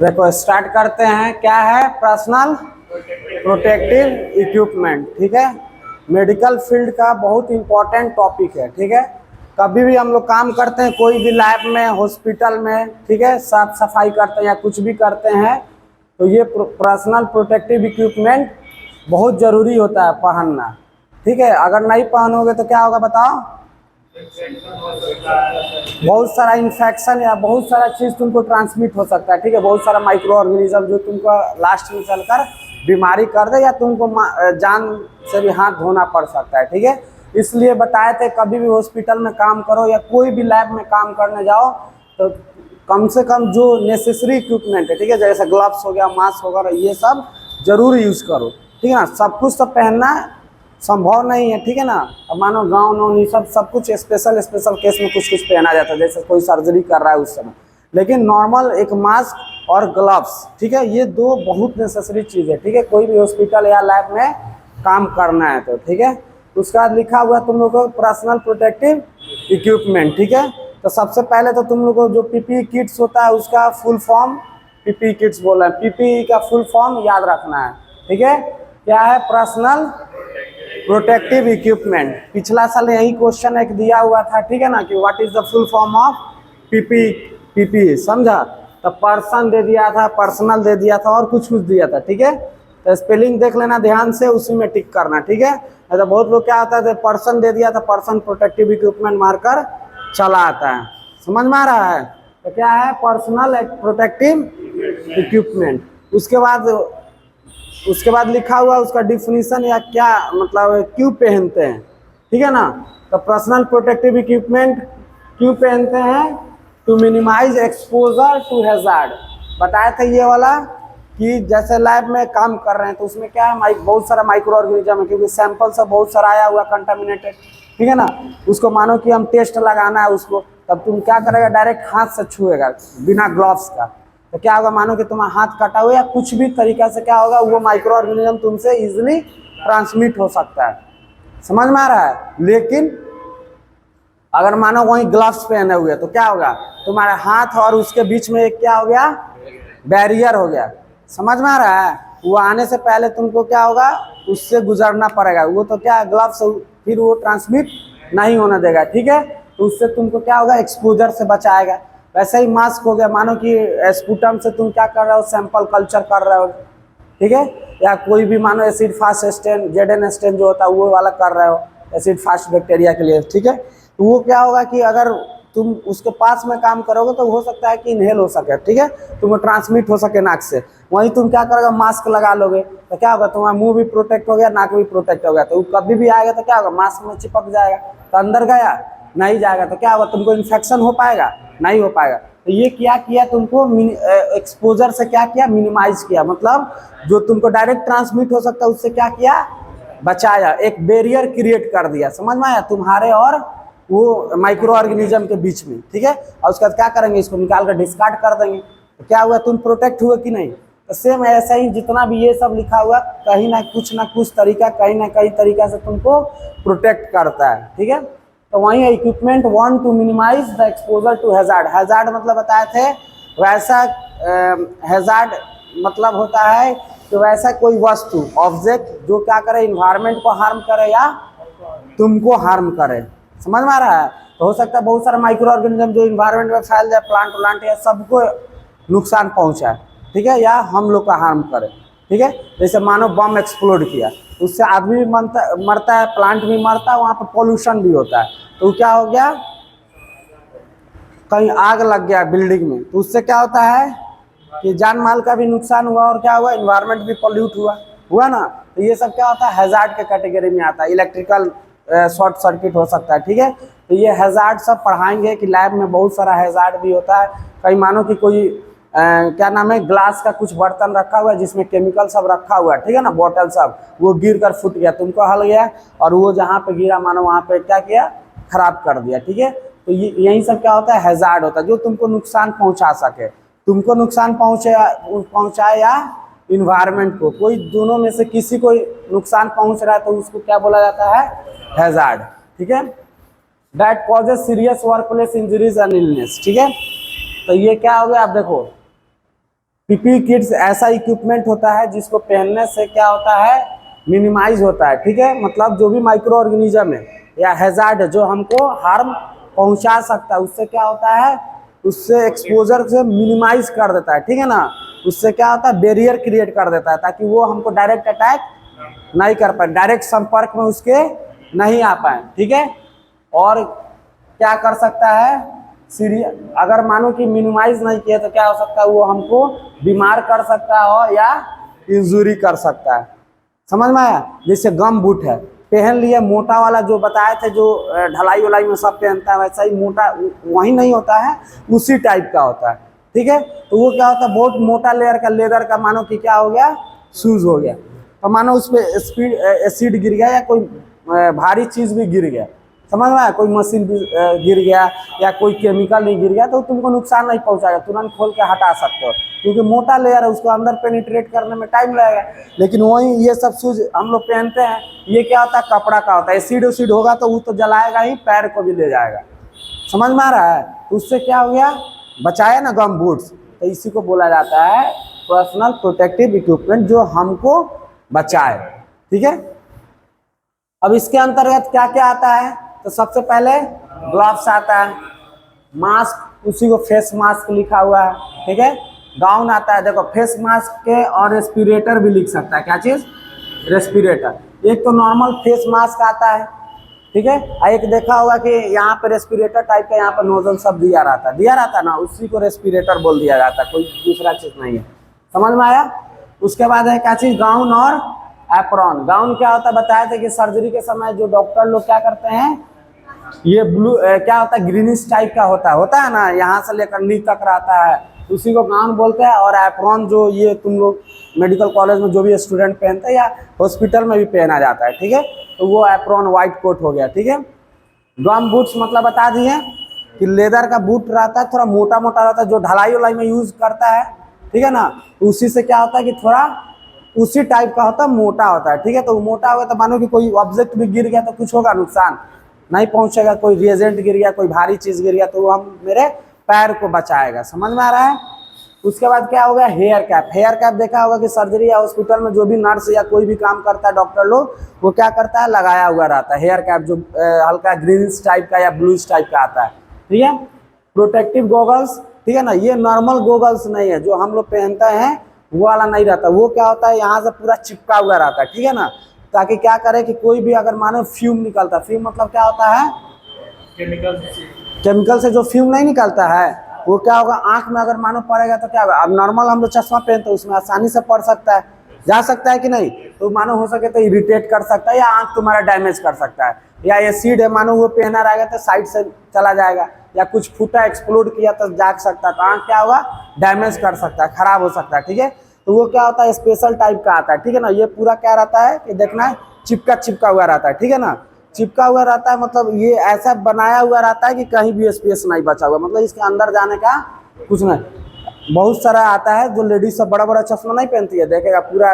देखो स्टार्ट करते हैं। क्या है? Personal protective equipment. ठीक है, मेडिकल फील्ड का बहुत इंपॉर्टेंट टॉपिक है। ठीक है, कभी भी हम लोग काम करते हैं कोई भी लैब में, हॉस्पिटल में, ठीक है, साफ सफाई करते हैं या कुछ भी करते हैं तो ये पर्सनल प्रोटेक्टिव इक्विपमेंट बहुत ज़रूरी होता है पहनना। ठीक है, अगर नहीं पहनोगे तो क्या होगा बताओ? बहुत सारा इन्फेक्शन या बहुत सारा चीज़ तुमको ट्रांसमिट हो सकता है। ठीक है, बहुत सारा माइक्रो ऑर्गेनिज्म जो तुमको लास्ट में चलकर बीमारी कर दे या तुमको जान से भी हाथ धोना पड़ सकता है। ठीक है, इसलिए बताए थे कभी भी हॉस्पिटल में काम करो या कोई भी लैब में काम करने जाओ तो कम से कम जो नेसेसरी इक्विपमेंट है, ठीक है, जैसे ग्लव्स हो गया, मास्क वगैरह, ये सब जरूर यूज़ करो। ठीक है ना, सब कुछ तो पहनना संभव नहीं है। ठीक है ना, अब मानो गाँव ये सब कुछ स्पेशल केस में कुछ पहना जाता है, जैसे कोई सर्जरी कर रहा है उस समय, लेकिन नॉर्मल एक मास्क और ग्लव्स, ठीक है, ये दो बहुत नेसेसरी चीज़ है। ठीक है, कोई भी हॉस्पिटल या लैब में काम करना है तो। ठीक है, उसके बाद लिखा हुआ तुम लोग को पर्सनल प्रोटेक्टिव इक्विपमेंट। ठीक है, तो सबसे पहले तो तुम लोग को जो पीपीई किट्स होता है उसका फुल फॉर्म, पीपीई किट्स बोल रहे हैं, पीपीई का फुल फॉर्म याद रखना है। ठीक है, क्या है? Personal protective equipment. पिछला साल यही क्वेश्चन एक दिया हुआ था, ठीक है ना, कि what is the full form of PPE, समझा? तो पर्सन दे दिया था, पर्सनल दे दिया था और कुछ दिया था। ठीक है, तो स्पेलिंग देख लेना ध्यान से, उसी में टिक करना। ठीक है, तो बहुत लोग क्या होता है, पर्सन दे दिया था, पर्सन प्रोटेक्टिव इक्विपमेंट मारकर चला आता है। समझ में आ रहा है? तो क्या है? Personal protective equipment. उसके बाद लिखा हुआ उसका डिफिनीशन या क्या मतलब क्यों पहनते हैं। ठीक है ना, तो पर्सनल प्रोटेक्टिव इक्विपमेंट क्यों पहनते हैं? To minimize exposure to hazard. बताया था ये वाला कि जैसे लैब में काम कर रहे हैं तो उसमें क्या है, बहुत सारा माइक्रो ऑर्गेनिज्म है, क्योंकि सैंपल सब बहुत सारा आया हुआ कंटामिनेटेड। ठीक है ना, उसको मानो कि हम टेस्ट लगाना है उसको, तब तुम क्या करेगा, डायरेक्ट हाथ से छुएगा बिना ग्लव्स का, तो क्या होगा, मानो कि तुम्हारा हाथ कटा हुआ या कुछ भी तरीका से क्या होगा, वो माइक्रो ऑर्गेनिज्म तुमसे इजीली ट्रांसमिट हो सकता है। समझ में आ रहा है? लेकिन अगर मानो वही ग्लव्स पहने हुए तो क्या होगा, तुम्हारे हाथ और उसके बीच में एक क्या हो गया, बैरियर हो गया। समझ में आ रहा है? वो आने से पहले तुमको क्या होगा, उससे गुजरना पड़ेगा। वो तो क्या ग्लव्स फिर वो ट्रांसमिट नहीं होने देगा। ठीक है, तो उससे तुमको क्या होगा, एक्सपोजर से बचाएगा। वैसे ही मास्क हो गया, मानो कि स्पुटम से तुम क्या कर रहे हो, सैंपल कल्चर कर रहे हो। ठीक है, या कोई भी मानो एसिड फास्ट स्टेन, जेडन स्टेन जो होता है वो वाला कर रहे हो एसिड फास्ट बैक्टीरिया के लिए। ठीक है, तो वो क्या होगा कि अगर तुम उसके पास में काम करोगे तो हो सकता है कि इनहेल हो सके। ठीक है, तुमको ट्रांसमिट हो सके नाक से। वहीं तुम क्या करोगे, मास्क लगा लोगे तो क्या होगा, तुम्हारा मुंह भी प्रोटेक्ट हो गया, नाक भी प्रोटेक्ट हो गया, तो कभी भी आएगा तो क्या होगा, मास्क में चिपक जाएगा, तो अंदर गया नहीं जाएगा, तो क्या होगा, तुमको इन्फेक्शन हो पाएगा? नहीं हो पाएगा। तो ये क्या किया, तुमको एक्सपोजर से क्या किया, मिनिमाइज किया, मतलब जो तुमको डायरेक्ट ट्रांसमिट हो सकता है उससे क्या किया, बचाया, एक बैरियर क्रिएट कर दिया। समझ में आया? तुम्हारे और वो माइक्रो ऑर्गेनिज्म के बीच में। ठीक है, और उसके बाद क्या करेंगे, इसको निकाल कर डिस्कार्ड कर देंगे, तो क्या हुआ, तुम प्रोटेक्ट हुए कि नहीं? तो सेम ऐसा ही जितना भी ये सब लिखा हुआ कहीं ना कुछ तरीका, कहीं ना कहीं तरीका से तुमको प्रोटेक्ट करता है। ठीक है, तो वहीं equipment want to minimize the exposure to hazard. Hazard मतलब बताए थे वैसा, हैजार्ड मतलब होता है कि वैसा कोई वस्तु, ऑब्जेक्ट जो क्या करे, इन्वायरमेंट को हार्म करे या तुमको हार्म करे। समझ में आ रहा है? तो हो सकता है बहुत सारा माइक्रो ऑर्गेनिज्म जो इन्वायरमेंट में फैल जाए, प्लांट या सबको नुकसान पहुंचाए। ठीक है, या हम लोग का हार्म करे। ठीक है, जैसे मानो बम एक्सप्लोड किया, उससे आदमी भी मरता है, प्लांट भी मरता है, वहाँ पर पॉल्यूशन भी होता है, तो क्या हो गया, कहीं आग लग गया बिल्डिंग में, तो उससे क्या होता है कि जान माल का भी नुकसान हुआ और क्या हुआ, इन्वायरमेंट भी पॉल्यूट हुआ ना। तो ये सब क्या होता है, हैजार्ड के कैटेगरी में आता है। इलेक्ट्रिकल शॉर्ट सर्किट हो सकता है। ठीक है, तो ये हैजार्ड सब पढ़ाएंगे कि लैब में बहुत सारा हैजार्ड भी होता है। कहीं मानो कि कोई क्या नाम है, ग्लास का कुछ बर्तन रखा हुआ है जिसमें केमिकल सब रखा हुआ है, ठीक है ना, बोतल सब, वो गिर कर फूट गया, तुमको हल गया, और वो जहाँ पे गिरा मानो वहाँ पे क्या किया, खराब कर दिया। ठीक है, तो यही सब क्या होता है, हैजार्ड होता है, जो तुमको नुकसान पहुँचा सके, तुमको नुकसान पहुँचाए या इन्वायरमेंट को, कोई दोनों में से किसी को नुकसान पहुँच रहा है तो उसको क्या बोला जाता है, हैजार्ड। ठीक है, that causes serious work place injuries and illness. ठीक है, तो ये क्या हो गया, आप देखो पीपीई किट्स ऐसा इक्विपमेंट होता है जिसको पहनने से क्या होता है, मिनिमाइज होता है, ठीक है। मतलब जो भी माइक्रो ऑर्गेनिज्म है या हैजार्ड है जो हमको हार्म पहुंचा सकता है, उससे क्या होता है, उससे एक्सपोजर से मिनिमाइज कर देता है, ठीक है ना। उससे क्या होता है, बैरियर क्रिएट कर देता है ताकि वो हमको डायरेक्ट अटैक नहीं कर पाए, डायरेक्ट संपर्क में उसके नहीं आ पाए, ठीक है। और क्या कर सकता है, सीरियस अगर मानो कि मिनिमाइज नहीं किया तो क्या हो सकता है, वो हमको बीमार कर सकता है और या इंजुरी कर सकता है। समझ में आया। जैसे गम बूट है, पहन लिया मोटा वाला जो बताए थे, जो ढलाई वलाई में सब पहनता है, वैसा ही मोटा वही नहीं होता है, उसी टाइप का होता है, ठीक है। तो वो क्या होता है, बहुत मोटा लेयर का लेदर का मानो कि क्या हो गया, शूज हो गया। तो मानो उस पर एसिड गिर गया या कोई भारी चीज भी गिर गया, समझ में आया, कोई मशीन भी गिर गया या कोई केमिकल नहीं गिर गया तो तुमको नुकसान नहीं पहुंचाएगा, तुरंत खोल के हटा सकते हो, क्योंकि मोटा लेयर है, उसको अंदर पेनिट्रेट करने में टाइम लगेगा। लेकिन वही ये सब शूज हम लोग पहनते हैं, ये क्या होता है, कपड़ा का होता है, एसिड उसिड होगा तो वो तो जलाएगा ही, पैर को भी ले जाएगा। समझ में आ रहा है। तो उससे क्या हो गया, बचाया ना गम बूट्स। तो इसी को बोला जाता है पर्सनल प्रोटेक्टिव इक्विपमेंट जो हमको बचाए, ठीक है। अब इसके अंतर्गत क्या क्या आता है, तो सबसे पहले ग्लव्स आता है, मास्क, उसी को फेस मास्क लिखा हुआ है, ठीक है। गाउन आता है, देखो फेस मास्क के और रेस्पिरेटर भी लिख सकता है, क्या चीज, रेस्पिरेटर। एक तो नॉर्मल फेस मास्क आता है, ठीक है। एक देखा होगा कि यहाँ पे रेस्पिरेटर टाइप का यहाँ पर नोजल सब दिया रहता है ना, उसी को रेस्पिरेटर बोल दिया जाता है, कोई दूसरा चीज नहीं है। समझ में आया। उसके बाद है क्या चीज, गाउन और एप्रॉन। गाउन क्या होता है, बताया था कि सर्जरी के समय जो डॉक्टर लोग क्या करते हैं, ये ब्लू क्या होता है, ग्रीनिश टाइप का होता है ना, यहाँ से लेकर नी तक रहता है, उसी को गाउन बोलते हैं। और एप्रॉन जो ये तुम लोग मेडिकल कॉलेज में जो भी स्टूडेंट पहनते हैं या हॉस्पिटल में भी पहना जाता है, ठीक है। तो वो एप्रॉन व्हाइट कोट हो गया, ठीक है। गम बूट्स मतलब बता दिए कि लेदर का बूट रहता है, थोड़ा मोटा मोटा रहता है, जो ढलाई वलाई में यूज करता है, ठीक है ना। उसी से क्या होता है कि थोड़ा उसी टाइप का होता है, मोटा होता है, ठीक है। तो मोटा होगा तो मानो कि कोई ऑब्जेक्ट भी गिर गया तो कुछ होगा, नुकसान नहीं पहुंचेगा, कोई रिएजेंट गिर गया, कोई भारी चीज गिर गया तो वो हम मेरे पैर को बचाएगा। समझ में आ रहा है। उसके बाद क्या होगा, हेयर कैप। हेयर कैप देखा होगा कि सर्जरी या हॉस्पिटल में जो भी नर्स या कोई भी काम करता है डॉक्टर लोग, वो क्या करता है, लगाया हुआ रहता है हेयर कैप, जो हल्का ग्रीनिश टाइप का या ब्लूइश टाइप का आता है, ठीक है। प्रोटेक्टिव गॉगल्स, ठीक है ना, ये नॉर्मल गॉगल्स नहीं है जो हम लोग पहनते हैं, वो वाला नहीं रहता। वो क्या होता है, यहाँ से पूरा चिपका हुआ रहता है, ठीक है ना, ताकि क्या करे कि कोई भी अगर मानो फ्यूम निकलता है, फ्यूम मतलब क्या होता है, केमिकल से जो फ्यूम नहीं निकलता है, वो क्या होगा, आंख में अगर मानो पड़ेगा तो क्या होगा। अब नॉर्मल हम लोग चश्मा पहनते हैं, उसमें आसानी से पड़ सकता है, जा सकता है कि नहीं, तो मानो हो सके तो इरिटेट कर सकता है या आंख तुम्हारा डैमेज कर सकता है, या एसिड है मानो वो पहना रहेगा तो साइड से चला जाएगा, या कुछ फूटा एक्सप्लोड किया तो जाग सकता है, तो आंख क्या होगा, डैमेज कर सकता है, खराब हो सकता है, ठीक है। तो वो क्या होता है, स्पेशल टाइप का आता है, ठीक है ना। ये पूरा क्या रहता है कि देखना है, चिपका हुआ रहता है, ठीक है ना। चिपका हुआ रहता है मतलब ये ऐसा बनाया हुआ रहता है कि कहीं भी स्पेस नहीं बचा हुआ, मतलब इसके अंदर जाने का कुछ नहीं। बहुत सारा आता है जो लेडीज सब बड़ा बड़ा चश्मा नहीं पहनती है, देखेगा पूरा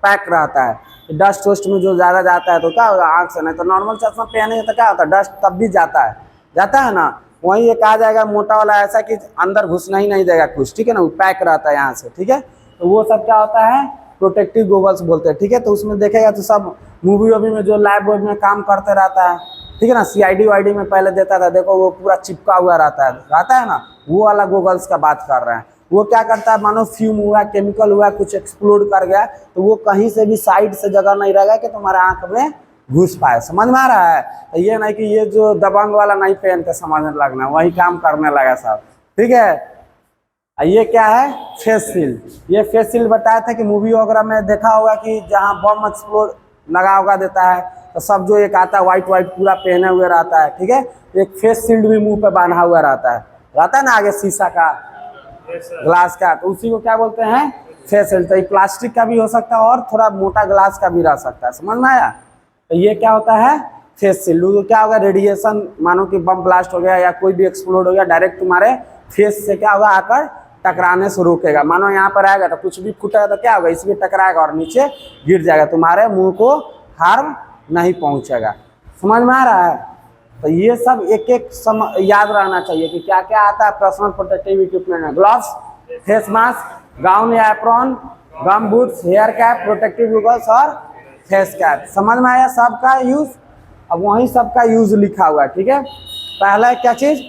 पैक रहता है, डस्ट वस्ट में जो ज़्यादा जाता है तो क्या होगा, आँख से नहीं, तो नॉर्मल चश्मा पहनेंगे तो क्या होता है, डस्ट तब भी जाता है ना। वहीं एक आ जाएगा मोटा वाला ऐसा कि अंदर घुसना ही नहीं देगा कुछ, ठीक है ना, वो पैक रहता है यहाँ से, ठीक है। तो वो सब क्या होता है, प्रोटेक्टिव गॉगल्स बोलते हैं, ठीक है। तो उसमें देखेगा तो सब मूवी वूवी में जो लैब वैब में काम करते रहता है, ठीक है ना, सीआईडी वाईडी में पहले देता था, देखो वो पूरा चिपका हुआ रहता है ना, वो वाला गॉगल्स का बात कर रहे हैं। वो क्या करता है, मानो फ्यूम हुआ, केमिकल हुआ, कुछ एक्सप्लोड कर गया तो वो कहीं से भी साइड से जगह नहीं रहेगा कि तुम्हारे आंख में घुस पाए। समझ में आ रहा है। तो ये नहीं कि ये जो दबंग वाला नहीं पहन के समझने लगना, वही काम करने लगा सब, ठीक है। ये क्या है, फेस शील्ड। ये फेस शील्ड बताया था कि मूवी वगैरह में देखा होगा कि जहाँ बम एक्सप्लोड लगा होगा देता है तो सब जो एक आता है व्हाइट पूरा पहने हुए रहता है, ठीक है। एक फेस शील्ड भी मुंह पे बांधा हुआ रहता है ना, आगे शीशा का, ग्लास का, तो उसी को क्या बोलते हैं, फेस शील्ड। तो ये प्लास्टिक का भी हो सकता है और थोड़ा मोटा ग्लास का भी रह सकता है, समझ में आया। तो ये क्या होता है, फेस शील्ड। तो क्या होगा, रेडिएशन, मानो कि बम ब्लास्ट हो गया या कोई भी एक्सप्लोड हो गया, डायरेक्ट तुम्हारे फेस से क्या होगा, आकर टकराने से रोकेगा। मानो यहाँ पर आएगा तो कुछ भी फूटेगा तो क्या होगा, इसमें टकराएगा और नीचे गिर जाएगा, तुम्हारे मुंह को हार्म नहीं पहुंचेगा। समझ में आ रहा है। तो ये सब एक एक याद रहना चाहिए कि क्या क्या आता है पर्सनल प्रोटेक्टिव इक्विपमेंट में। ग्लव्स, फेस मास्क, गाउन या apron, gum boots, hair cap, protective goggles और फेस कैप। समझ में आया सबका यूज? अब वहीं सबका यूज लिखा हुआ है, ठीक है। पहला है क्या चीज?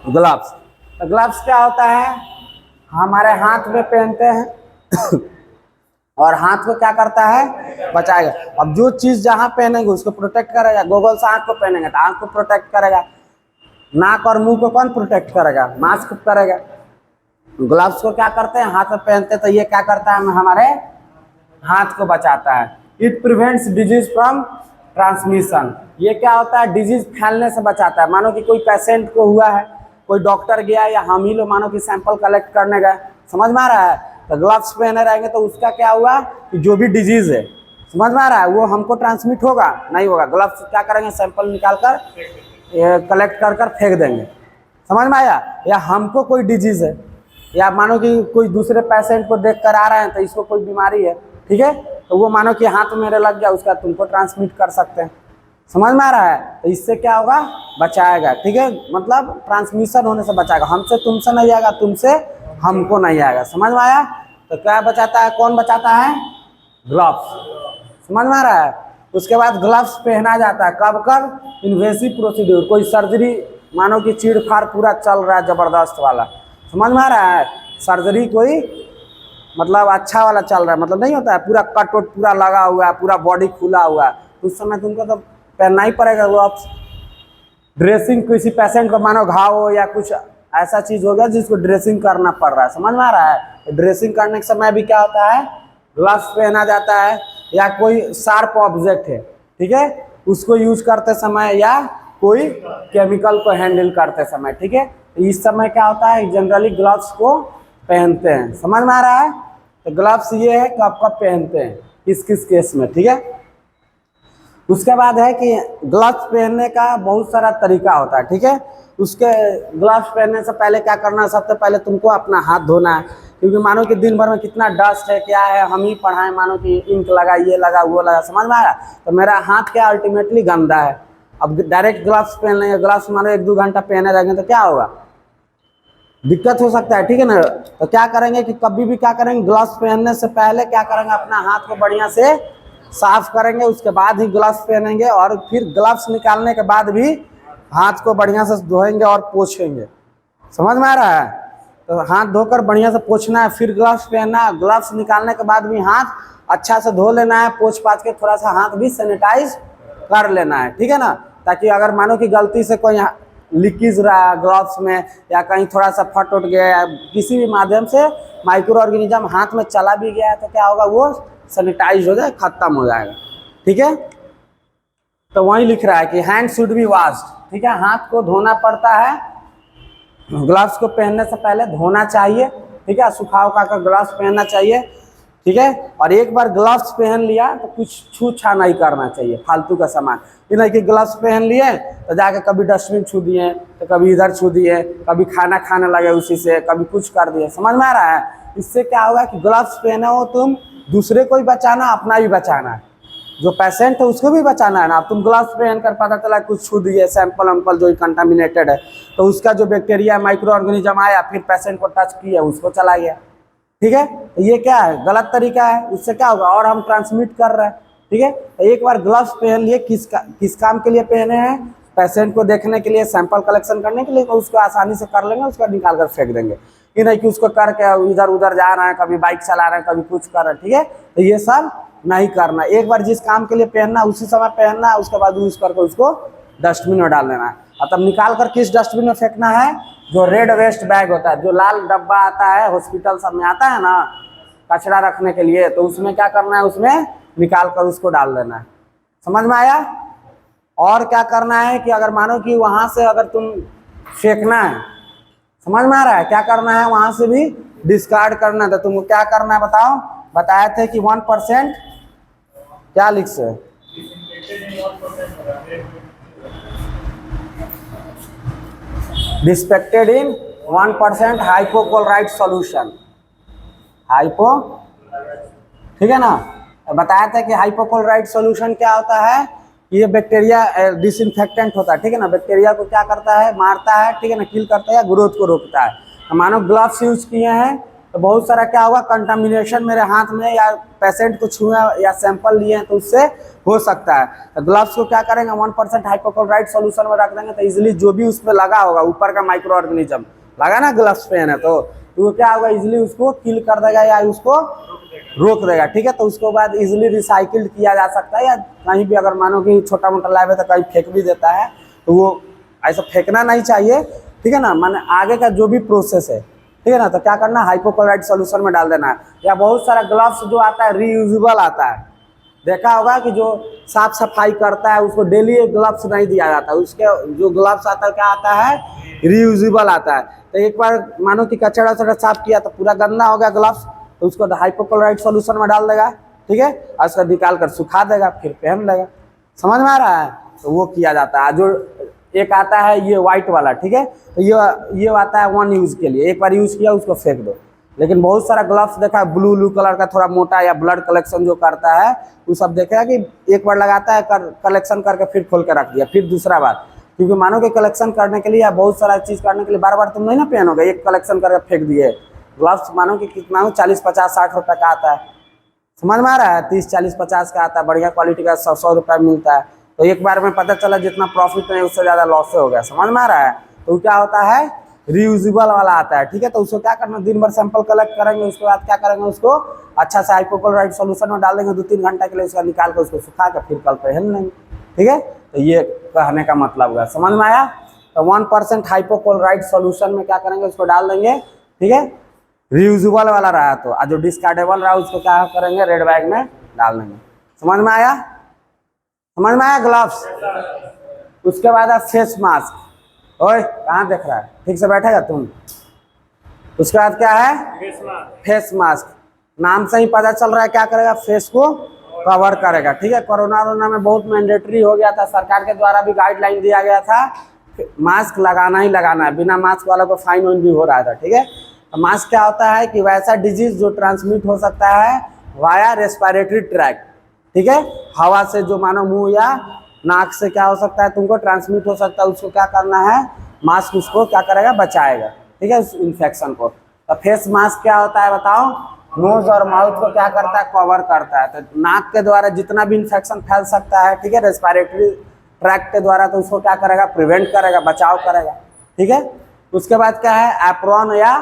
ग्लव्स। तो ग्लव्स क्या होता है? हमारे हाथ में पहनते हैं और हाथ को क्या करता है? बचाएगा। अब जो चीज जहां पहनेंगे उसको प्रोटेक्ट करेगा। गोगल्स आंख को पहनेंगे तो आंख को प्रोटेक्ट करेगा। नाक और मुंह को कौन प्रोटेक्ट करेगा? मास्क करेगा। ग्लव्स को क्या करते हैं? हाथ में पहनते हैं तो ये क्या करता है? हमारे हाथ को बचाता है। It prevents disease from transmission. ये क्या होता है? डिजीज फैलने से बचाता है। मानो कि कोई पेशेंट को हुआ है, कोई डॉक्टर गया या हम ही लोग मानो कि सैंपल कलेक्ट करने गए, समझ में आ रहा है, तो ग्लव्स पहने रहेंगे तो उसका क्या हुआ कि जो भी डिजीज है, समझ में आ रहा है, वो हमको ट्रांसमिट होगा? नहीं होगा। ग्लव्स क्या करेंगे? सैंपल निकाल कर कलेक्ट कर कर फेंक देंगे। समझ में आया? या हमको कोई डिजीज है या मानो कि कोई दूसरे पेशेंट को देख कर आ रहे हैं तो इसको कोई बीमारी है, ठीक है, तो वो मानो कि हाथ मेरे लग गया, उसका तुमको ट्रांसमिट कर सकते हैं। समझ में आ रहा है? तो इससे क्या होगा? बचाएगा, ठीक है, मतलब ट्रांसमिशन होने से बचाएगा। हमसे तुमसे नहीं आएगा, तुमसे हमको नहीं आएगा। समझ में आया? तो क्या बचाता है? कौन बचाता है? ग्लव्स। समझ में आ रहा है? उसके बाद ग्लव्स पहना जाता है कब कब? इन्वेसिव प्रोसीड्यूर, कोई सर्जरी, मानो कि चीड़ फाड़ पूरा चल रहा है जबरदस्त वाला, समझ में आ रहा है, सर्जरी कोई मतलब अच्छा वाला चल रहा है, मतलब नहीं होता है पूरा कट वट पूरा लगा हुआ है, पूरा बॉडी खुला हुआ है, उस समय तुमको तो पहनना ही पड़ेगा ग्लव्स। ड्रेसिंग, किसी पेशेंट को मानो घाव हो या कुछ ऐसा चीज हो गया जिसको ड्रेसिंग करना पड़ रहा है, समझ में आ रहा है, तो ड्रेसिंग करने के समय भी क्या होता है? ग्लव्स पहना जाता है। या कोई शार्प ऑब्जेक्ट है, ठीक है, उसको यूज करते समय या कोई केमिकल को हैंडल करते समय, ठीक है, तो इस समय क्या होता है? जनरली ग्लव्स को पहनते हैं। समझ में आ रहा है? तो ग्लव्स ये है कब कब पहनते हैं, किस किस केस में, ठीक है। उसके बाद है कि ग्लव्स पहनने का बहुत सारा तरीका होता है, ठीक है। उसके ग्लव्स पहनने से पहले क्या करना है? सबसे पहले तुमको अपना हाथ धोना है, क्योंकि मानो कि दिन भर में कितना डस्ट है, क्या है, हम ही पढ़ाएं, मानो कि इंक लगा, ये लगा, वो लगा, समझ में आया, तो मेरा हाथ क्या अल्टीमेटली गंदा है। अब डायरेक्ट ग्लव्स पहन लेंगे, ग्लव्स मानो 1-2 घंटा पहने रहेंगे तो क्या होगा? दिक्कत हो सकता है, ठीक है ना। तो क्या करेंगे कि कभी भी क्या करेंगे? ग्लव्स पहनने से पहले क्या करेंगे? अपना हाथ को बढ़िया से साफ करेंगे, उसके बाद ही ग्लव्स पहनेंगे, और फिर ग्लव्स निकालने के बाद भी हाथ को बढ़िया से धोएंगे और पोंछेंगे। समझ में आ रहा है? तो हाथ धोकर बढ़िया से पोंछना है, फिर ग्लव्स पहनना है। ग्लव्स निकालने के बाद भी हाथ अच्छा से धो लेना है, पोंछ पाछ के थोड़ा सा हाथ भी सैनिटाइज कर लेना है, ठीक है ना, ताकि अगर मानो कि गलती से कोई लीकेज रहा ग्लव्स में या कहीं थोड़ा सा फट उठ गया या किसी भी माध्यम से माइक्रो ऑर्गेनिज्म हाथ में चला भी गया है तो क्या होगा? वो सैनिटाइज हो जाए, खत्म हो जाएगा, ठीक है। तो वही लिख रहा है कि हैंड शुड बी वॉश्ड, ठीक है, हाथ को धोना पड़ता है, ग्लव्स को पहनने से पहले धोना चाहिए, ठीक है, सुखा उखा कर ग्लव्स पहनना चाहिए, ठीक है। और एक बार ग्लव्स पहन लिया तो कुछ छू छा नहीं करना चाहिए फालतू का सामान, नहीं कि ग्लव्स पहन लिए तो जाके कभी डस्टबिन छू दिए, तो कभी इधर छू दिए, कभी खाना खाने लगे उसी से, कभी कुछ कर दिए। समझ में आ रहा है? इससे क्या होगा कि ग्लव्स पहने हो तुम, दूसरे को भी बचाना, अपना भी बचाना है, जो पेशेंट है उसको भी बचाना है ना। अब तुम ग्लव्स पहन कर पता चला कुछ छू दिए, सैंपल वैम्पल जो कंटामिनेटेड है, तो उसका जो बैक्टीरिया माइक्रो ऑर्गेनिज्म आया फिर पेशेंट को टच किया, उसको चला गया, ठीक है। तो ये क्या है? गलत तरीका है, उससे क्या होगा? और हम ट्रांसमिट कर रहे हैं, ठीक है। तो एक बार ग्लव्स पहन लिए, किस काम के लिए पहने हैं? पेशेंट को देखने के लिए, सैंपल कलेक्शन करने के लिए, तो उसको आसानी से कर लेंगे, उसको निकाल कर फेंक देंगे, कि नहीं कि उसको करके इधर उधर जा रहे हैं, कभी बाइक चला रहे हैं, कभी कुछ कर रहे हैं, ठीक है। तो ये सब नहीं करना। एक बार जिस काम के लिए पहनना उसी समय पहनना है, उसके बाद यूज करके उसको डस्टबिन में डाल देना है। और तब निकाल कर किस डस्टबिन में फेंकना है? जो रेड वेस्ट बैग होता है, जो लाल डब्बा आता है हॉस्पिटल सब में आता है ना कचरा रखने के लिए, तो उसमें क्या करना है? उसमें निकाल कर उसको डाल देना है। समझ में आया? और क्या करना है कि अगर मानो कि वहां से अगर तुम फेंकना है, समझ में आ रहा है, क्या करना है? वहां से भी डिस्कार्ड करना है। तो तुमको क्या करना है बताओ? बताए थे कि 1% क्या लिख से डिस्पेक्टेड इन 1% हाइपोक्लोराइड सॉल्यूशन, हाइपो, ठीक है ना। बताया था कि हाइपोक्लोराइड सॉल्यूशन क्या होता है? ये बैक्टीरिया डिसइंफेक्टेंट होता है, ठीक है ना, बैक्टीरिया को क्या करता है? मारता है, ठीक है ना, किल करता है या ग्रोथ को रोकता है। मानो ग्लव्स यूज किए हैं तो बहुत सारा क्या होगा, कंटामिनेशन मेरे हाथ में या पेशेंट को छुए या सैंपल लिए हैं तो उससे हो सकता है। तो ग्लव्स को क्या करेंगे, 1% हाइपोक्लोराइड सॉल्यूशन में रख देंगे, तो इजीली जो भी उसमें लगा होगा ऊपर का माइक्रो ऑर्गेनिज्म लगा ना ग्लव्स पहने तो वो क्या होगा, इजीली उसको किल कर देगा या उसको रोक देगा। ठीक है, तो उसके बाद इजीली रिसाइकिल्ड किया जा सकता है, या कहीं भी अगर मानो कि छोटा मोटा लैब है तो कहीं फेंक भी देता है, तो वो ऐसा फेंकना नहीं चाहिए। ठीक है ना, माने आगे का जो भी प्रोसेस है, ठीक है ना, तो क्या करना, हाइपोक्लोराइड सॉल्यूशन में डाल देना है। या बहुत सारा ग्लव्स जो आता है रीयूजेबल आता है, देखा होगा कि जो साफ सफाई करता है उसको डेली एक ग्लव्स नहीं दिया जाता, उसके जो ग्लव्स आता है क्या आता है, रीयूजेबल आता है। तो एक बार मानो कि कचरा वचड़ा साफ किया तो पूरा गंदा हो गया ग्लव्स, तो उसको हाइपोक्लोराइड सॉल्यूशन में डाल देगा। ठीक है, और उसको निकाल कर सुखा देगा, फिर पहन लेगा। समझ में आ रहा है, तो वो किया जाता है। जो एक आता है ये व्हाइट वाला, ठीक है, तो ये आता है 1 यूज के लिए, एक बार यूज किया उसको फेंक दो। लेकिन बहुत सारा ग्लव्स देखा है ब्लू कलर का थोड़ा मोटा, या ब्लड कलेक्शन जो करता है वो सब देखा कि एक बार लगाता है कलेक्शन करके फिर खोल के रख दिया, फिर दूसरा बार, क्योंकि मानो कि कलेक्शन करने के लिए या बहुत सारा चीज करने के लिए बार बार तुम नहीं ना पहनोगे, एक कलेक्शन करके फेंक दिए। ग्लव्स मानो कि कितना हो, 40 50 60 रुपए का आता है। समझ में आ रहा है, 30 40 50 का आता है, बढ़िया क्वालिटी का 100 रुपये मिलता है। तो एक बार में पता चला जितना प्रॉफिट नहीं उससे ज़्यादा लॉस हो गया। समझ में आ रहा है, तो क्या होता है, रीयूजेबल वाला आता है। ठीक है, तो उसको क्या करना, दिन भर सैंपल कलेक्ट करेंगे, उसके बाद क्या करेंगे, उसको अच्छा से हाइपोक्लोराइड सॉल्यूशन में डाल देंगे 2-3 घंटे के लिए, उसका निकाल कर उसको सुखा कर फिर कल पहन लेंगे। ठीक है, तो ये कहने का मतलब हुआ, समझ में आया। तो 1% हाइपोक्लोराइड सॉल्यूशन में क्या करेंगे, उसको डाल देंगे। ठीक है, रीयूजेबल वाला रहा तो, और जो डिस्कार्डेबल रहा उसको क्या करेंगे, रेड बैग में डाल देंगे। समझ में आया, समझ में आया। ग्लव्स, उसके बाद है फेस मास्क। ओए कहाँ देख रहा है, ठीक से बैठेगा तुम। उसके बाद क्या है, फेस मास्क। नाम से ही पता चल रहा है क्या करेगा, फेस को कवर करेगा। ठीक है, कोरोना में बहुत मैंडेटरी हो गया था, सरकार के द्वारा भी गाइडलाइन दिया गया था, मास्क लगाना ही लगाना है, बिना मास्क वालों को फाइन वाइन भी हो रहा था। ठीक है, तो मास्क क्या होता है कि वैसा डिजीज जो ट्रांसमिट हो सकता है वाया रेस्पिरेटरी ट्रैक। ठीक है, हवा से जो मानो मुंह या नाक से क्या हो सकता है, तुमको ट्रांसमिट हो सकता है, उसको क्या करना है, मास्क उसको क्या करेगा, बचाएगा। ठीक है, उस इन्फेक्शन को। तो फेस मास्क क्या होता है बताओ, नोज और माउथ को क्या करता है, कवर करता है। तो नाक के द्वारा जितना भी इन्फेक्शन फैल सकता है, ठीक है, रेस्पिरेटरी ट्रैक के द्वारा, तो उसको क्या करेगा, प्रिवेंट करेगा, बचाव करेगा। ठीक है, उसके बाद क्या है, एप्रॉन या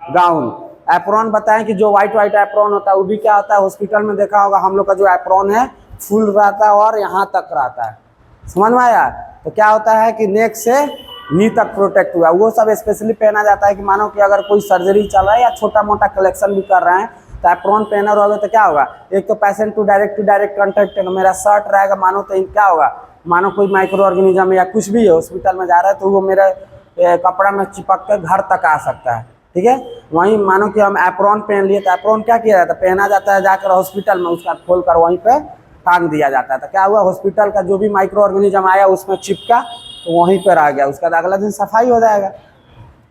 गाउन। एप्रॉन बताएं कि जो व्हाइट एप्रॉन होता है वो भी क्या होता है, हॉस्पिटल में देखा होगा हम लोग का जो एप्रॉन है फुल रहता है और यहाँ तक रहता है। समझ में आया, तो क्या होता है कि नेक से नी तक प्रोटेक्ट हुआ, वो सब स्पेशली पहना जाता है कि मानो कि अगर कोई सर्जरी चल रहा है या छोटा मोटा कलेक्शन भी कर रहे हैं तो एप्रॉन पहना रहोगे तो क्या होगा, एक तो पेशेंट टू डायरेक्ट कॉन्टेक्ट है, मेरा शर्ट रहेगा मानो, तो क्या होगा, मानो कोई माइक्रो ऑर्गेनिज्म या कुछ भी है हॉस्पिटल में जा रहा है तो वो मेरे कपड़ा में चिपक कर घर तक आ सकता है। ठीक है, वहीं मानो कि हम एप्रॉन पहन लिए, तो एप्रॉन क्या किया जाता है, पहना जाता है जाकर हॉस्पिटल में, उसका खोल कर वहीं पे टांग दिया जाता है। तो क्या हुआ, हॉस्पिटल का जो भी माइक्रो ऑर्गेनिज्म आया उसमें चिपका तो वहीं पर आ गया, उसका अगला दिन सफाई हो जाएगा।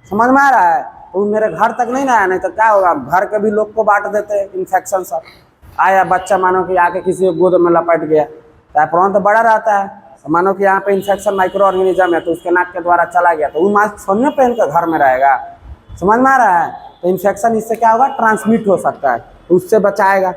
समझ में आ रहा है, तो मेरे घर तक नहीं ना आया, नहीं तो क्या होगा, घर के भी लोग को बांट देते इन्फेक्शन सब। आया बच्चा मानो कि आके किसी को गोद में लपट गया, तो एप्रॉन तो बड़ा रहता है, मानो कि यहाँ पे इन्फेक्शन माइक्रो ऑर्गेनिज्म है तो उसके नाक के द्वारा चला गया, तो वो मास्क थोड़ी ना पहन कर घर में रहेगा। समझ में आ रहा है, तो इन्फेक्शन इससे क्या होगा, ट्रांसमिट हो सकता है, तो उससे बचाएगा।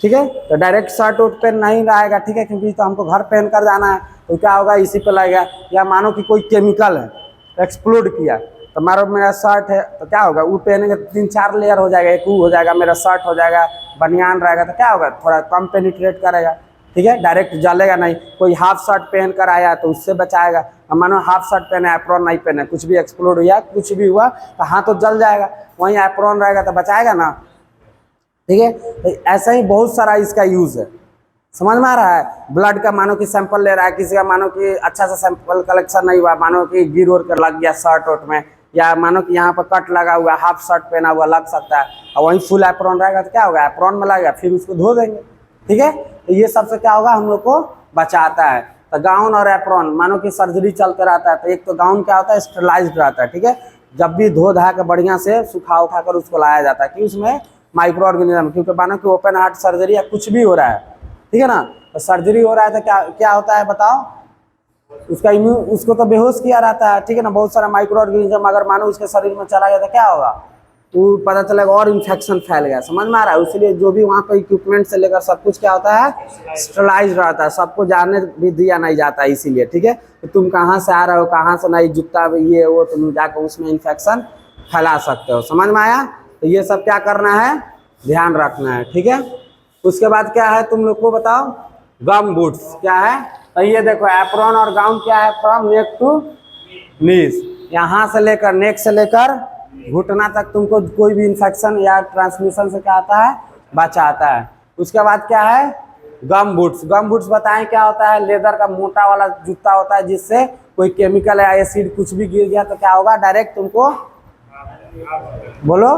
ठीक है, तो डायरेक्ट शर्ट उठ पे नहीं रहेगा। ठीक है, क्योंकि तो हमको घर पहन कर जाना है, तो क्या होगा, इसी पे लगेगा। या मानो कि कोई केमिकल है एक्सप्लोड किया, तो मारो मेरा शर्ट है तो क्या होगा, वो पहनेंगे 3-4 लेयर हो जाएगा, एक वो हो जाएगा, मेरा शर्ट हो जाएगा, बनियान रहेगा, तो क्या होगा, थोड़ा कम पेनिट्रेट करेगा। ठीक है, डायरेक्ट जलेगा नहीं। कोई हाफ शर्ट पहन कर आया तो उससे बचाएगा। अब मानो हाफ शर्ट पहने, एप्रॉन नहीं पहने, कुछ भी एक्सप्लोड हुआ, कुछ भी हुआ तो हाथ तो जल जाएगा, वहीं एप्रॉन रहेगा तो बचाएगा ना। ठीक है, तो ऐसा ही बहुत सारा इसका यूज है। समझ में आ रहा है, ब्लड का मानो कि सैंपल ले रहा है किसी का, मानो कि अच्छा सा सैंपल कलेक्शन नहीं हुआ, मानो कि गिर उड़ कर लग गया शर्ट वोट में, या मानो कि यहाँ पर कट लगा हुआ, हाफ शर्ट पहना हुआ लग सकता है, और वहीं फुल एप्रॉन रहेगा तो क्या होगा, एप्रॉन में लगेगा, फिर उसको धो देंगे। ठीक है, तो ये सबसे क्या होगा, हम लोग को बचाता है। तो गाउन और एप्रॉन, मानो कि सर्जरी चलते रहता है, तो एक तो गाउन क्या होता है, स्टरलाइज्ड रहता है। ठीक है, जब भी धो धा के बढ़िया से सुखा उखा कर उसको लाया जाता है, कि उसमें माइक्रो ऑर्गेनिज्म, क्योंकि मानो कि ओपन हार्ट सर्जरी या कुछ भी हो रहा है, ठीक है ना, तो सर्जरी हो रहा है तो क्या क्या होता है बताओ, उसका इम्यून, उसको तो बेहोश किया रहता है। ठीक है ना, बहुत सारा माइक्रो ऑर्गेनिज्म अगर मानो उसके शरीर में चला गया तो क्या होगा, वो पता चलेगा और इन्फेक्शन फैल गया, समझ में आ रहा है। इसलिए जो भी वहाँ पर इक्विपमेंट से लेकर सब कुछ क्या होता है, स्टरलाइज रहता है, सबको जाने भी दिया नहीं जाता है। इसीलिए ठीक है, तो तुम कहाँ से आ रहे हो, कहाँ से नहीं, जूता ये वो, तुम जाकर उसमें इन्फेक्शन फैला सकते हो, समझ में आया। तो ये सब क्या करना है, ध्यान रखना है, ठीक है। उसके बाद क्या है तुम लोग को बताओ, गम बूट्स क्या है। तो ये देखो एप्रॉन और गाउन क्या है, फ्रॉम नेक टू नीज, यहाँ से लेकर नेक से लेकर घुटना तक तुमको कोई भी इन्फेक्शन या ट्रांसमिशन से क्या आता है, बचाता है। उसके बाद क्या है, गम बूट्स। गम बूट्स बताएं क्या होता है, लेदर का मोटा वाला जूता होता है, जिससे कोई केमिकल या एसिड कुछ भी गिर गया तो क्या होगा, डायरेक्ट तुमको बोलो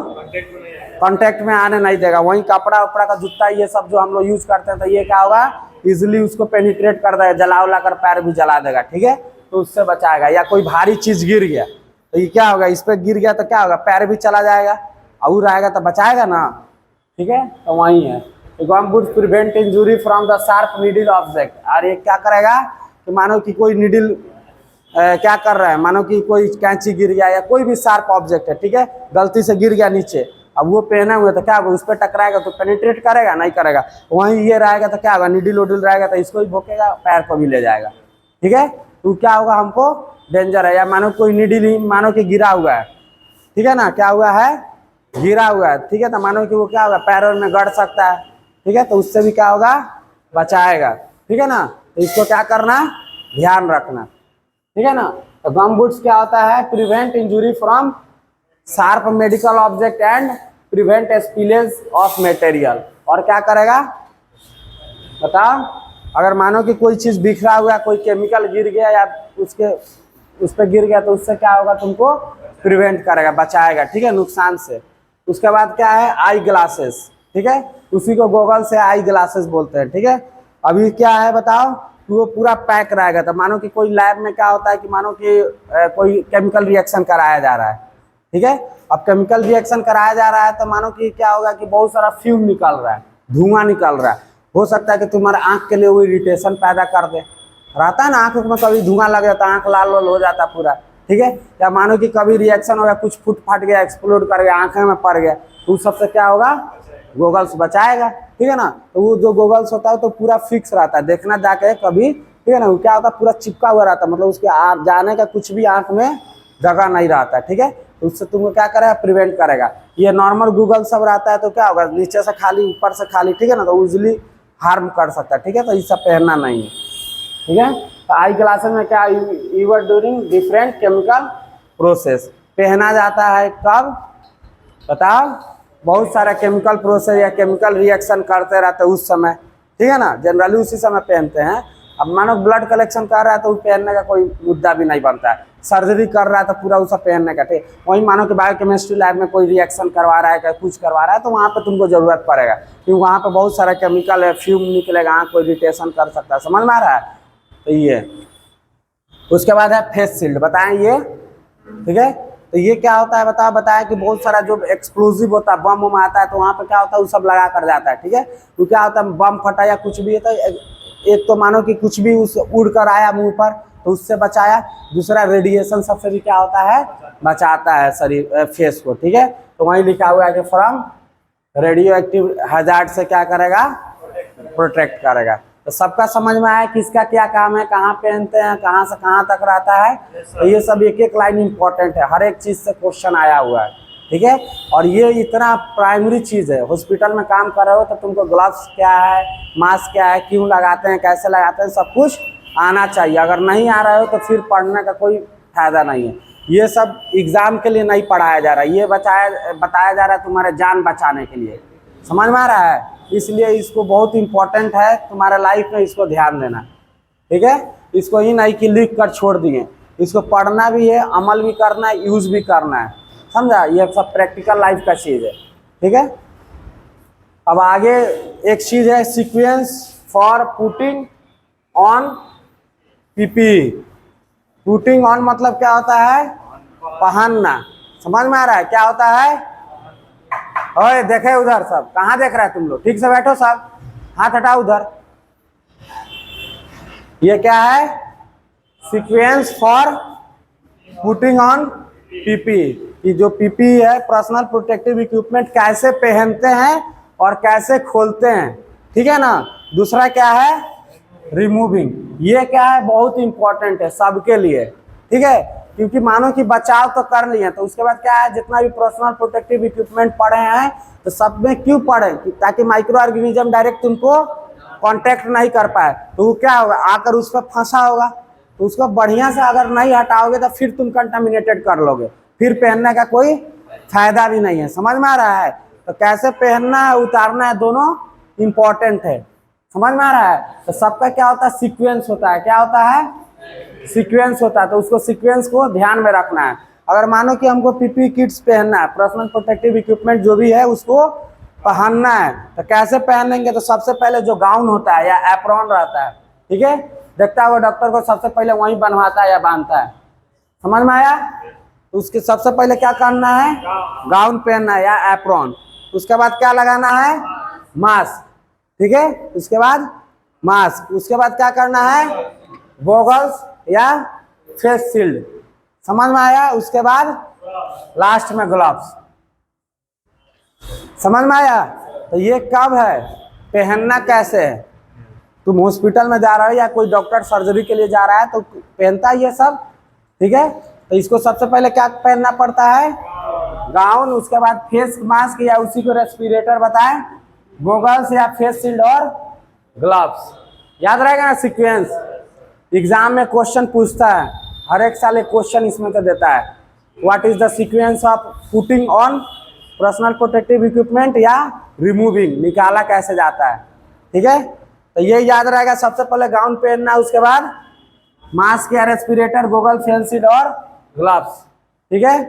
कांटेक्ट में आने नहीं देगा। वहीं कपड़ा उपड़ा का जूता ये सब जो हम लोग यूज करते हैं, तो ये क्या होगा, इजिली उसको पेनिट्रेट कर देगा, जला उला कर पैर भी जला देगा, ठीक है, तो उससे बचाएगा। या कोई भारी चीज गिर गया तो ये क्या होगा, इस पे गिर गया तो क्या होगा, पैर भी चला जाएगा, और रहेगा तो बचाएगा ना, ठीक है। तो वही है, gum boots prevent injury from the sharp needle object. और ये क्या करेगा कि मानो कि कोई नीडल क्या कर रहा है, मानो कि कोई कैंची गिर गया या कोई भी शार्प ऑब्जेक्ट है, ठीक है, गलती से गिर गया नीचे, अब वो पहने हुए तो क्या होगा, उस पर टकराएगा तो पेनिट्रेट करेगा, नहीं करेगा। वहीं ये रहेगा तो क्या होगा, नीडल उडल रहेगा तो इसको भी भोंकेगा, पैर को भी ले जाएगा, ठीक है। तो क्या होगा, हमको डेंजर है। या मानो कोई नीडल ही मानो कि गिरा हुआ है, ठीक है ना, क्या हुआ है, गिरा हुआ है, ठीक है, तो मानो कि वो क्या होगा, पैरों में गड़ सकता है, ठीक है, तो उससे भी क्या होगा, बचाएगा, ठीक है ना। तो इसको क्या करना, ध्यान रखना, ठीक है ना। तो गम बूट्स क्या होता है, prevent injury from sharp medical object and prevent spillage of material. और क्या करेगा बताओ, अगर मानो कि कोई चीज बिखरा हुआ, कोई केमिकल गिर गया या उसके उस पर गिर गया, तो उससे क्या होगा, तुमको प्रिवेंट करेगा, बचाएगा, ठीक है, नुकसान से। उसके बाद क्या है, आई ग्लासेस, ठीक है, उसी को गॉगल से आई ग्लासेस बोलते हैं, ठीक है। अभी क्या है बताओ, वो पूरा पैक रहेगा। तो मानो कि कोई लैब में क्या होता है कि मानो कि कोई केमिकल रिएक्शन कराया जा रहा है, ठीक है, अब केमिकल रिएक्शन कराया जा रहा है तो मानो कि क्या होगा कि बहुत सारा फ्यूम निकल रहा है, धुआं निकल रहा है, हो सकता है कि तुम्हारे आंख के लिए वो इरिटेशन पैदा कर दे, रहता है ना, आंख में कभी धुआं लग जाता है, आंख लाल लाल हो जाता पूरा, ठीक है। या मानो कि कभी रिएक्शन हो गया, कुछ फूट फाट गया, एक्सप्लोड कर गया, आंखें में पड़ गया, तो उस सबसे क्या होगा, गोगल्स बचाएगा, ठीक है ना। तो वो जो गोगल्स होता है तो पूरा फिक्स रहता है, देखना जाके कभी, ठीक है ना, वो क्या होता है, पूरा चिपका हुआ रहता है, मतलब उसके जाने का कुछ भी आंख में जगह नहीं रहता, ठीक है। तो उससे तुमको क्या करेगा, प्रिवेंट करेगा। ये नॉर्मल गूगल सब रहता है तो क्या होगा, नीचे से खाली ऊपर से खाली, ठीक है ना, तो इजिली हार्म कर सकता है, ठीक है, तो ये सब पहनना नहीं है, ठीक है। तो आई ग्लासेस में क्या, use during different chemical process, पहना जाता है कब बताओ, बहुत सारा केमिकल प्रोसेस या केमिकल रिएक्शन करते रहते हैं उस समय, ठीक है ना, जनरली उसी समय पहनते हैं। अब मानो ब्लड कलेक्शन कर रहा है तो पहनने का कोई मुद्दा भी नहीं बनता है, सर्जरी कर रहा है तो पूरा उसे पहनने का, ठीक। वहीं मानो कि बायोकेमिस्ट्री लैब में कोई रिएक्शन करवा रहा है, कुछ करवा रहा है, तो वहाँ पे तुमको जरूरत पड़ेगा, क्योंकि वहाँ पे बहुत सारा केमिकल है, फ्यूम निकलेगा, आँख को इरिटेशन कर सकता है, समझ में आ रहा है। तो ये उसके बाद है फेस शील्ड, बताएं ये, ठीक है। तो ये क्या होता है बताया कि बहुत सारा जो एक्सप्लोजिव होता है, बम वम आता है, तो वहाँ पे क्या होता है, वो सब लगा कर जाता है, ठीक है। तो क्या होता है, बम फटा या कुछ भी है तो एक तो मानो कि कुछ भी उस उड़ कर आया मुंह पर तो उससे बचाया, दूसरा रेडिएशन सबसे भी क्या होता है, बचाता है शरीर फेस को, ठीक है। तो वहीं लिखा हुआ है कि फ्रॉम रेडियो एक्टिव हैजार्ड से क्या करेगा, प्रोटेक्ट करेगा। तो सबका समझ में आया किसका क्या काम है, कहाँ पहनते हैं, कहाँ से कहाँ तक रहता है। तो ये सब एक एक लाइन इंपॉर्टेंट है, हर एक चीज से क्वेश्चन आया हुआ है, ठीक है। और ये इतना प्राइमरी चीज है, हॉस्पिटल में काम कर रहे हो तो तुमको ग्लव्स क्या है, मास्क क्या है, क्यों लगाते हैं, कैसे लगाते हैं, सब कुछ आना चाहिए। अगर नहीं आ रहे हो तो फिर पढ़ने का कोई फायदा नहीं है। ये सब एग्जाम के लिए नहीं पढ़ाया जा रहा है, ये बताया जा रहा है तुम्हारे जान बचाने के लिए, समझ में आ रहा है। इसलिए इसको बहुत इंपॉर्टेंट है तुम्हारे लाइफ में, इसको ध्यान देना, ठीक है। इसको ही नहीं कि लिख कर छोड़ दिए, इसको पढ़ना भी है, अमल भी करना है, यूज भी करना है, समझा। ये सब प्रैक्टिकल लाइफ का चीज है, ठीक है। अब आगे एक चीज है sequence for putting on PP. Putting on मतलब क्या होता है, पहनना, समझ में आ रहा है क्या होता है। ओए देखे उधर, सब कहाँ देख रहा है तुम लोग, ठीक से बैठो सब, हाथ हटाओ उधर। ये क्या है, sequence for putting on PP. कि जो पीपीई है, पर्सनल प्रोटेक्टिव इक्विपमेंट, कैसे पहनते हैं और कैसे खोलते हैं, ठीक है ना। दूसरा क्या है, रिमूविंग। ये क्या है, बहुत इंपॉर्टेंट है सबके लिए, ठीक है। क्योंकि मानो कि बचाव तो कर लिए, तो उसके बाद क्या है, जितना भी पर्सनल प्रोटेक्टिव इक्विपमेंट पढ़े हैं तो सब में क्यों पढ़े, ताकि माइक्रो ऑर्गेनिज्म डायरेक्ट तुमको कांटेक्ट नहीं कर पाए, तो वो क्या होगा, आकर उस पर फंसा होगा, तो उसको बढ़िया से अगर नहीं हटाओगे तो फिर तुम कंटामिनेटेड कर लोगे, फिर पहनने का कोई फायदा भी नहीं है। समझ में आ रहा है। तो कैसे पहनना है, उतारना है, दोनों इंपॉर्टेंट है। समझ में आ रहा है। तो सबका क्या होता है, सीक्वेंस होता है। क्या होता है, सीक्वेंस होता है। तो उसको सीक्वेंस को ध्यान में रखना है। अगर मानो कि हमको पीपी किट्स पहनना है, पर्सनल प्रोटेक्टिव इक्विपमेंट जो भी है उसको पहनना है, तो कैसे पहनेंगे, तो सबसे पहले जो गाउन होता है या एप्रॉन रहता है, ठीक है, देखता है वो डॉक्टर को सबसे पहले वही बनवाता है या बांधता है। समझ में आया। तो उसके सबसे पहले क्या करना है, गाउन पहनना है या एप्रॉन। उसके बाद क्या लगाना है, मास्क, ठीक है। उसके बाद मास्क, उसके बाद क्या करना है, गॉगल्स या फेस शील्ड। समझ में आया। उसके बाद लास्ट में ग्लव्स। समझ में आया। तो ये कब है, पहनना कैसे है। तुम हॉस्पिटल में जा रहे हो या कोई डॉक्टर सर्जरी के लिए जा रहा है तो पहनता है ये सब, ठीक है। तो इसको सबसे पहले क्या पहनना पड़ता है, गाउन। उसके बाद फेस मास्क या उसी को रेस्पिरेटर बताएं, गॉगल्स या फेस शील्ड और ग्लव्स। याद रहेगा ना सीक्वेंस। एग्जाम में क्वेश्चन पूछता है, हर एक साल एक क्वेश्चन इसमें तो देता है, what is the sequence of putting on personal protective equipment या रिमूविंग, निकाला कैसे जाता है, ठीक है। तो ये याद रहेगा। सबसे पहले गाउन पहनना, उसके बाद मास्क या रेस्पिरेटर, गॉगल, फेस शील्ड और ग्लव्स, ठीक है।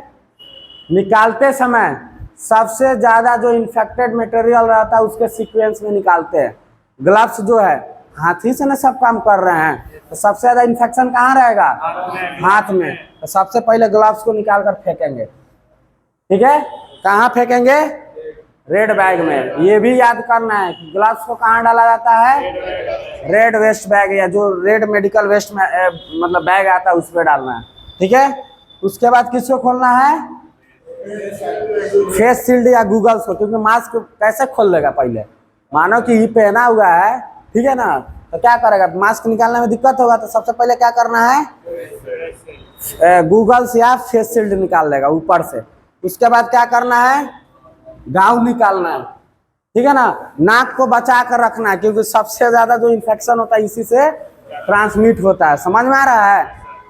निकालते समय सबसे ज्यादा जो इन्फेक्टेड मटेरियल रहता है उसके सीक्वेंस में निकालते हैं। ग्लव्स जो है, हाथ ही से ना सब काम कर रहे हैं, तो सबसे ज्यादा इन्फेक्शन कहाँ रहेगा, हाथ में। तो सबसे पहले ग्लव्स को निकाल कर फेंकेंगे, ठीक है। कहाँ फेंकेंगे, रेड बैग में। ये भी याद करना है कि ग्लव्स को कहाँ डाला जाता है, रेड वेस्ट बैग या जो रेड मेडिकल वेस्ट में मतलब बैग आता है उस पर डालना है, ठीक है। उसके बाद किसको खोलना है, फेस शील्ड या गूगल्स को, क्योंकि मास्क कैसे खोल लेगा, पहले मानो कि ये पहना हुआ है, ठीक है ना, तो क्या करेगा, मास्क निकालने में दिक्कत होगा, तो सबसे पहले क्या करना है, गूगल्स या फेस शील्ड निकाल लेगा ऊपर से। उसके बाद क्या करना है, गाउन निकालना है, ठीक है ना। नाक को बचा कर रखना है, क्योंकि सबसे ज्यादा जो इन्फेक्शन होता है इसी से ट्रांसमिट होता है। समझ में आ रहा है।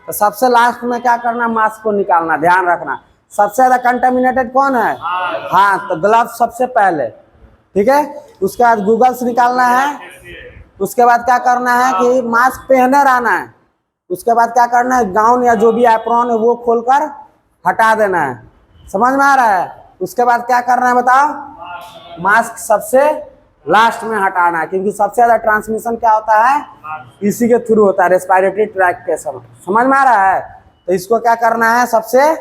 तो सबसे लास्ट में क्या करना, मास्क को निकालना, ध्यान रखना। सबसे ज्यादा कंटामिनेटेड कौन है, हाँ, तो ग्लव्स सबसे पहले, ठीक है। उसके बाद गूगल्स निकालना है। उसके बाद क्या करना है कि मास्क पहने रहना है। उसके बाद क्या करना है, गाउन या जो भी एप्रॉन है वो खोलकर हटा देना है। समझ में आ रहा है। उसके बाद क्या करना है बताओ, मास्क सबसे लास्ट में हटाना है, क्योंकि सबसे ज्यादा ट्रांसमिशन क्या होता है, इसी के थ्रू होता है, रेस्पिरेटरी ट्रैक्ट के समय। समझ में आ रहा है। तो इसको क्या करना है, सबसे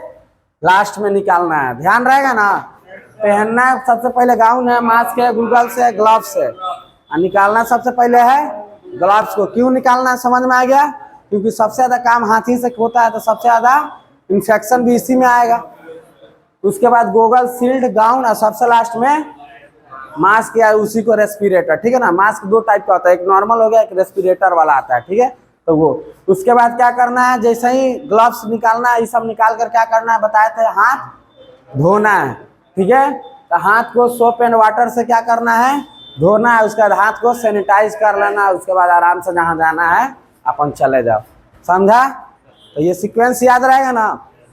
लास्ट में निकालना है, ध्यान रहेगा ना। पहनना सबसे पहले गाउन है, मास्क है, गूगल्स है, ग्लव्स है, और निकालना सबसे पहले है ग्लव्स को। क्यों निकालना है, समझ में आ गया, क्योंकि सबसे ज्यादा काम हाथ ही से होता है, तो सबसे ज्यादा इंफेक्शन भी इसी में आएगा। उसके बाद गॉगल, शील्ड, गाउन, और सबसे लास्ट में मास्क या उसी को रेस्पिरेटर, ठीक है ना। मास्क दो टाइप का होता है, एक नॉर्मल हो गया, एक रेस्पिरेटर वाला आता है, ठीक है। तो वो उसके बाद क्या करना है, जैसे ही ग्लव्स निकालना है, ये सब निकाल कर क्या करना है बताए थे, हाथ धोना है, ठीक है। तो हाथ को सोप एंड वाटर से क्या करना है, धोना है। उसके बाद हाथ को सैनिटाइज कर लेना है। उसके बाद आराम से जहाँ जाना है अपन चले जाओ, समझा। तो ये सीक्वेंस याद रहेगा ना।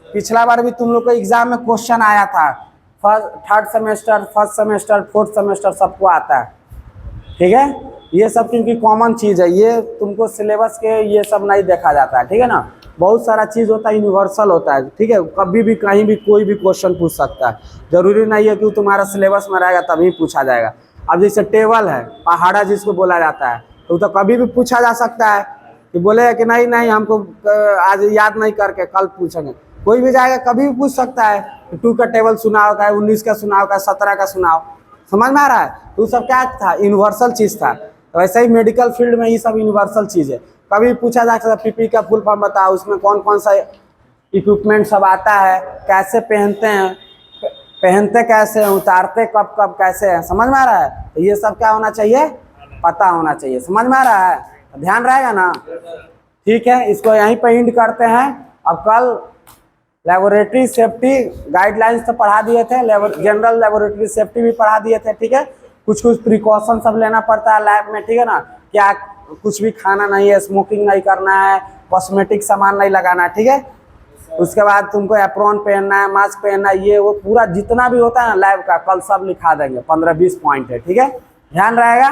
पिछला बार भी तुम लोग को एग्जाम में क्वेश्चन आया था, third semester, first semester, fourth semester सबको आता है, ठीक है। ये सब क्योंकि कॉमन चीज है, ये तुमको सिलेबस के ये सब नहीं देखा जाता है, ठीक है ना। बहुत सारा चीज होता है, यूनिवर्सल होता है, ठीक है। कभी भी कहीं भी कोई भी क्वेश्चन पूछ सकता है, जरूरी नहीं है कि तुम्हारा सिलेबस में रहेगा तभी पूछा जाएगा। अब जैसे टेबल है, पहाड़ा जिसको बोला जाता है, तो कभी भी पूछा जा सकता है कि बोले कि नहीं नहीं हमको आज याद नहीं करके कल पूछेंगे, कोई भी जाएगा कभी भी पूछ सकता है। 2 का टेबल सुनाओ का, 19 का सुनाओ का, 17 का सुनाओ। समझ में आ रहा है। तो सब क्या था, यूनिवर्सल चीज था। तो वैसे ही मेडिकल फील्ड में ये सब यूनिवर्सल चीज है, कभी पूछा जा सकता है। पीपी का फुल फॉर्म बताओ, उसमें कौन कौन सा इक्विपमेंट सब आता है, कैसे पहनते हैं, पहनते कैसे हैं, उतारते कब कब कैसे हैं, समझ में आ रहा है। तो ये सब क्या होना चाहिए, पता होना चाहिए, समझ में आ रहा है, ध्यान रहेगा ना। ठीक है, इसको यहीं पे एंड करते हैं। अब कल लेबोरेटरी सेफ्टी गाइडलाइंस तो पढ़ा दिए थे, जनरल लेबोरेटरी सेफ्टी भी पढ़ा दिए थे। ठीक है, कुछ कुछ प्रिकॉशन सब लेना पड़ता है लैब में, ठीक है ना। क्या कुछ भी खाना नहीं है, स्मोकिंग नहीं करना है, कॉस्मेटिक सामान नहीं लगाना है, ठीक है। उसके बाद तुमको एप्रॉन पहनना है, मास्क पहनना है, ये वो पूरा जितना भी होता है ना लैब का, कल सब लिखा देंगे, 15-20 पॉइंट है, ठीक है, ध्यान रहेगा।